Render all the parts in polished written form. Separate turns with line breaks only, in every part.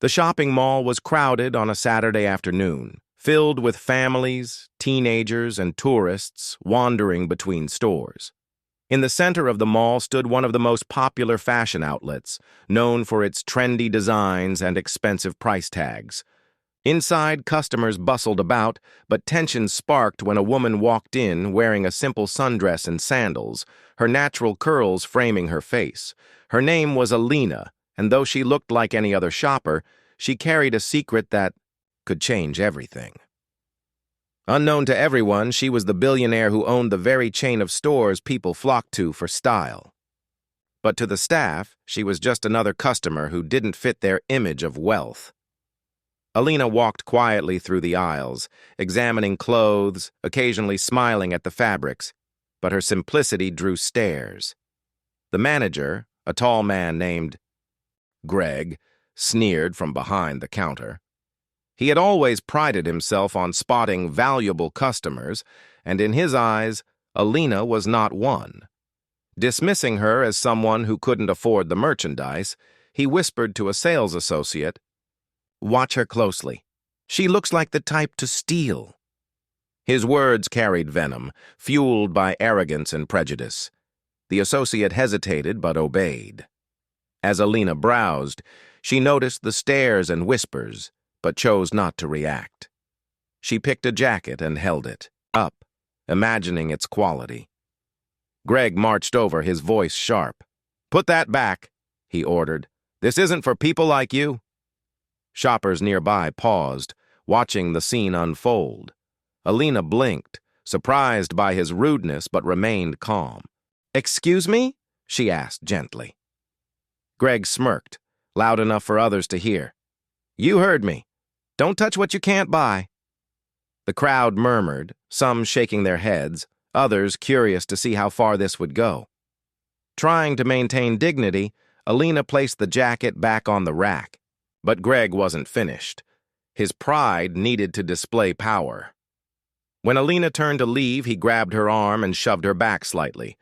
The shopping mall was crowded on a Saturday afternoon, filled with families, teenagers, and tourists wandering between stores. In the center of the mall stood one of the most popular fashion outlets, known for its trendy designs and expensive price tags. Inside, customers bustled about, but tension sparked when a woman walked in wearing a simple sundress and sandals, her natural curls framing her face. Her name was Alina, and though she looked like any other shopper, she carried a secret that could change everything. Unknown to everyone, she was the billionaire who owned the very chain of stores people flocked to for style. But to the staff, she was just another customer who didn't fit their image of wealth. Alina walked quietly through the aisles, examining clothes, occasionally smiling at the fabrics, but her simplicity drew stares. The manager, a tall man named Greg, sneered from behind the counter. He had always prided himself on spotting valuable customers, and in his eyes, Alina was not one. Dismissing her as someone who couldn't afford the merchandise, he whispered to a sales associate, "Watch her closely. She looks like the type to steal." His words carried venom, fueled by arrogance and prejudice. The associate hesitated but obeyed. As Alina browsed, she noticed the stares and whispers, but chose not to react. She picked a jacket and held it up, imagining its quality. Greg marched over, his voice sharp. "Put that back," he ordered. "This isn't for people like you." Shoppers nearby paused, watching the scene unfold. Alina blinked, surprised by his rudeness, but remained calm. "Excuse me?" she asked gently. Greg smirked, loud enough for others to hear. "You heard me. Don't touch what you can't buy." The crowd murmured, some shaking their heads, others curious to see how far this would go. Trying to maintain dignity, Alina placed the jacket back on the rack. But Greg wasn't finished. His pride needed to display power. When Alina turned to leave, he grabbed her arm and shoved her back slightly.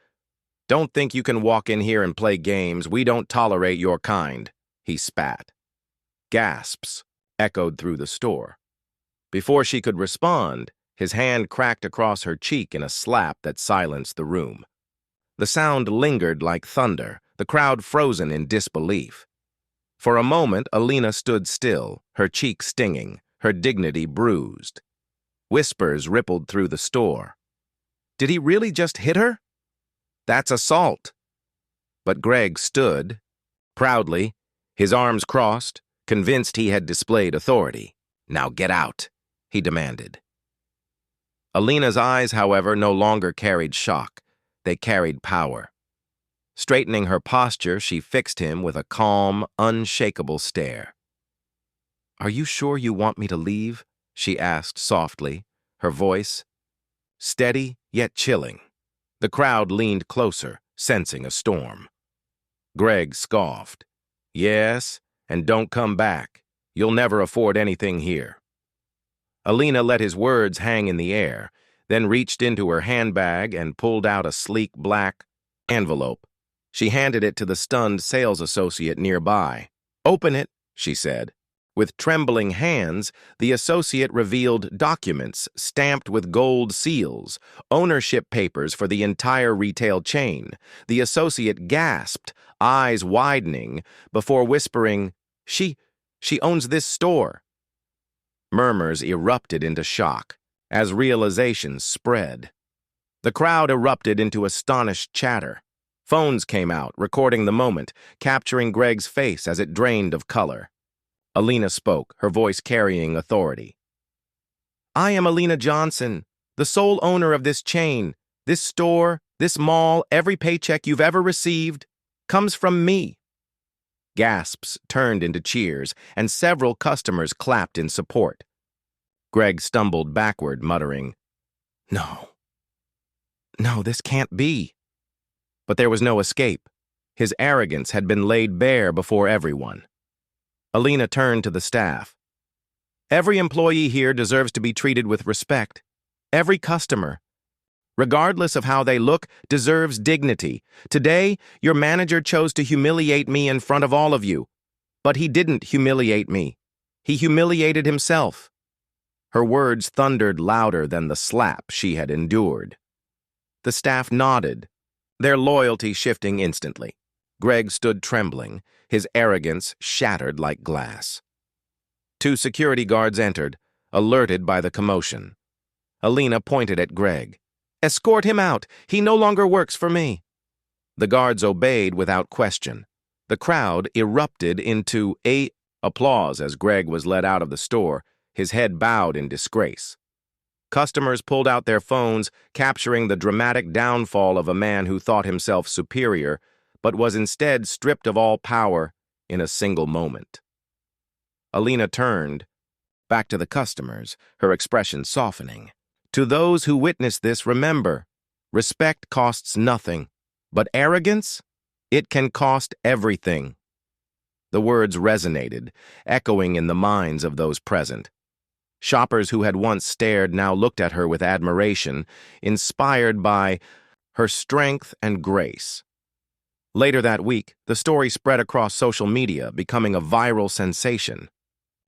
"Don't think you can walk in here and play games. We don't tolerate your kind," he spat. Gasps echoed through the store. Before she could respond, his hand cracked across her cheek in a slap that silenced the room. The sound lingered like thunder, the crowd frozen in disbelief. For a moment, Alina stood still, her cheek stinging, her dignity bruised. Whispers rippled through the store. Did he really just hit her? That's assault. But Greg stood, proudly, his arms crossed, convinced he had displayed authority. "Now get out," he demanded. Alina's eyes, however, no longer carried shock. They carried power. Straightening her posture, she fixed him with a calm, unshakable stare. "Are you sure you want me to leave?" she asked softly, her voice steady yet chilling. The crowd leaned closer, sensing a storm. Greg scoffed. "Yes, and don't come back. You'll never afford anything here." Alina let his words hang in the air, then reached into her handbag and pulled out a sleek black envelope. She handed it to the stunned sales associate nearby. "Open it," she said. With trembling hands, the associate revealed documents stamped with gold seals, ownership papers for the entire retail chain. The associate gasped, eyes widening, before whispering, She owns this store." Murmurs erupted into shock as realizations spread. The crowd erupted into astonished chatter. Phones came out, recording the moment, capturing Greg's face as it drained of color. Alina spoke, her voice carrying authority. "I am Alina Johnson, the sole owner of this chain, this store, this mall. Every paycheck you've ever received comes from me." Gasps turned into cheers, and several customers clapped in support. Greg stumbled backward, muttering, No, this can't be." But there was no escape. His arrogance had been laid bare before everyone. Alina turned to the staff. "Every employee here deserves to be treated with respect. Every customer, regardless of how they look, deserves dignity. Today, your manager chose to humiliate me in front of all of you. But he didn't humiliate me. He humiliated himself. Her words thundered louder than the slap she had endured. The staff nodded, their loyalty shifting instantly. Greg stood trembling, his arrogance shattered like glass. 2 security guards entered, alerted by the commotion. Alina pointed at Greg. "Escort him out. He no longer works for me." The guards obeyed without question. The crowd erupted into applause as Greg was led out of the store, his head bowed in disgrace. Customers pulled out their phones, capturing the dramatic downfall of a man who thought himself superior, but was instead stripped of all power in a single moment. Alina turned, back to the customers, her expression softening. "To those who witness this, remember, respect costs nothing, but arrogance, it can cost everything." The words resonated, echoing in the minds of those present. Shoppers who had once stared now looked at her with admiration, inspired by her strength and grace. Later that week, the story spread across social media, becoming a viral sensation.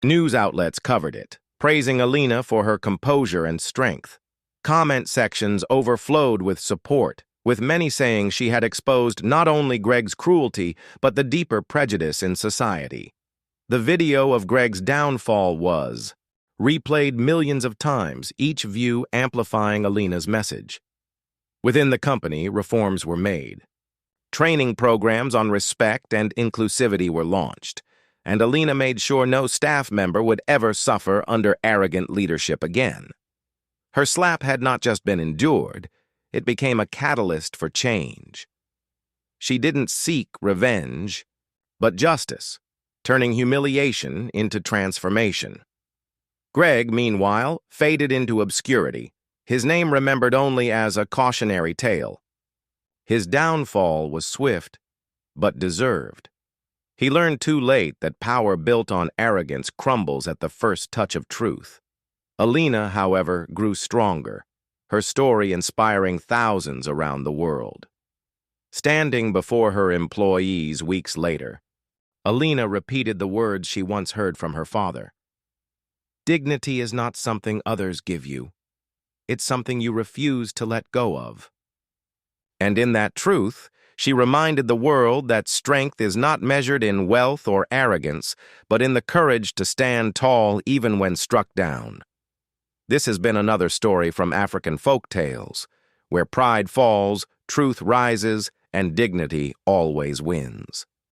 News outlets covered it, praising Alina for her composure and strength. Comment sections overflowed with support, with many saying she had exposed not only Greg's cruelty, but the deeper prejudice in society. The video of Greg's downfall was replayed millions of times, each view amplifying Alina's message. Within the company, reforms were made. Training programs on respect and inclusivity were launched, and Alina made sure no staff member would ever suffer under arrogant leadership again. Her slap had not just been endured, it became a catalyst for change. She didn't seek revenge, but justice, turning humiliation into transformation. Greg, meanwhile, faded into obscurity, his name remembered only as a cautionary tale. His downfall was swift, but deserved. He learned too late that power built on arrogance crumbles at the first touch of truth. Alina, however, grew stronger, her story inspiring thousands around the world. Standing before her employees weeks later, Alina repeated the words she once heard from her father. "Dignity is not something others give you. It's something you refuse to let go of." And in that truth, she reminded the world that strength is not measured in wealth or arrogance, but in the courage to stand tall even when struck down. This has been another story from African Folktales, where pride falls, truth rises, and dignity always wins.